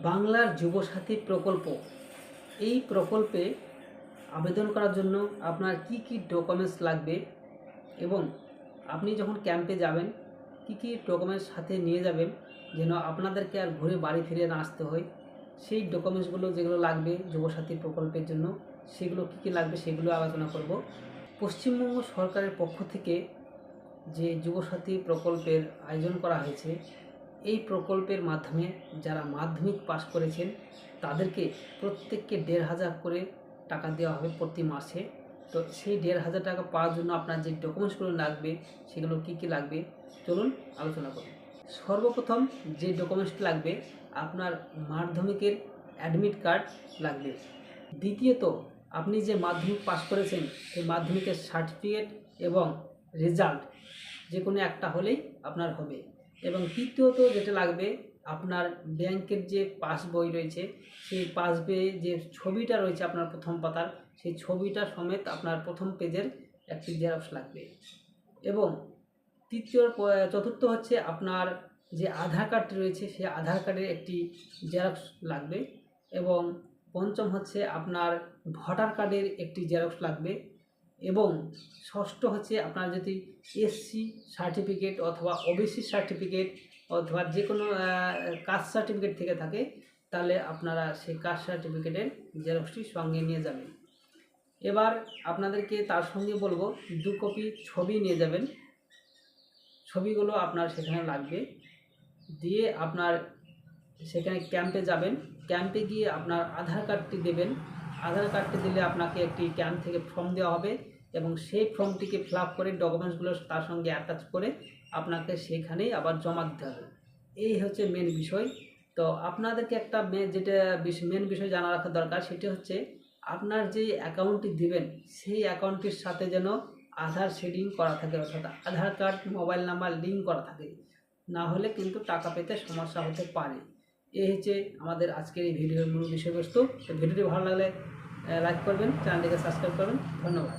বাংলার যুবসাথী প্রকল্প, এই প্রকল্পে আবেদন করার জন্য আপনার কি কি ডকুমেন্টস লাগবে এবং আপনি যখন ক্যাম্পে যাবেন কি কি ডকুমেন্টস সাথে নিয়ে যাবেন যেন আপনাদেরকে আর ঘুরে বাড়ি ফিরে না আসতে হয়, সেই ডকুমেন্টসগুলো যেগুলো লাগবে যুবসাথী প্রকল্পের জন্য সেগুলো কি কি লাগবে সেগুলো আলোচনা করব। পশ্চিমবঙ্গ সরকারের পক্ষ থেকে যে যুবসাথী প্রকল্পের আয়োজন করা হয়েছে, এই প্রকল্পের মাধ্যমে যারা মাধ্যমিক পাশ করেছেন তাদেরকে প্রত্যেককে ১,৫০০ করে টাকা দেওয়া হবে প্রতি মাসে। তো সেই ১,৫০০ টাকা পাওয়ার জন্য আপনার যে ডকুমেন্টসগুলো লাগবে সেগুলো কি কি লাগবে চলুন আলোচনা করি। সর্বপ্রথম যে ডকুমেন্টসটি লাগবে, আপনার মাধ্যমিকের অ্যাডমিট কার্ড লাগবে। দ্বিতীয়ত, আপনি যে মাধ্যমিক পাশ করেছেন সেই মাধ্যমিকের সার্টিফিকেট এবং রেজাল্ট যে কোনো একটা হলেই আপনার হবে। এবং তৃতীয়ত যেটা লাগবে, আপনার ব্যাংকের যে পাসবই রয়েছে সেই বইয়ে যে ছবিটা রয়েছে আপনার প্রথম পাতার, সেই ছবিটা সমেত আপনার প্রথম পেজের একটি জেরক্স লাগবে। এবং চতুর্থ হচ্ছে আপনার যে আধার কার্ডটি রয়েছে সেই আধার কার্ডের একটি জেরক্স লাগবে। এবং পঞ্চম হচ্ছে আপনার ভোটার কার্ডের একটি জেরক্স লাগবে। এবং ষষ্ঠ হচ্ছে আপনার যদি এসসি সার্টিফিকেট অথবা ওবিসি সার্টিফিকেট অথবা যে কোনো কাস্ট সার্টিফিকেট থেকে থাকে তাহলে আপনারা সেই কাস্ট সার্টিফিকেটের জেরক্সটি সঙ্গে নিয়ে যাবেন। এবার আপনাদেরকে তার সঙ্গে বলবো 2 কপি ছবি নিয়ে যাবেন। ছবিগুলো আপনার সেখানে লাগবে। দিয়ে আপনার সেখানে ক্যাম্পে যাবেন। ক্যাম্পে গিয়ে আপনার আধার কার্ডটি দেবেন। আধার কার্ডটি দিলে আপনাকে একটি ক্যাম্প থেকে ফর্ম দেওয়া হবে এবং সেই ফর্মটিকে ফিল আপ করে ডকুমেন্টসগুলো তার সঙ্গে অ্যাটাচ করে আপনাকে সেখানেই আবার জমা দিতে হবে। এই হচ্ছে মেন বিষয়। তো আপনাদেরকে একটা যেটা মেন বিষয় জানা রাখা দরকার, সেটি হচ্ছে আপনার যে অ্যাকাউন্টটি দিবেন সেই অ্যাকাউন্টটির সাথে যেন আধার শেডিং করা থাকে, অর্থাৎ আধার কার্ড মোবাইল নাম্বার লিঙ্ক করা থাকে, না হলে কিন্তু টাকা পেতে সমস্যা হতে পারে। এই হচ্ছে আমাদের আজকের এই ভিডিওর মূল বিষয়বস্তু। তো ভিডিওটি ভালো লাগলে লাইক করবেন, চ্যানেলটিকে সাবস্ক্রাইব করবেন। ধন্যবাদ।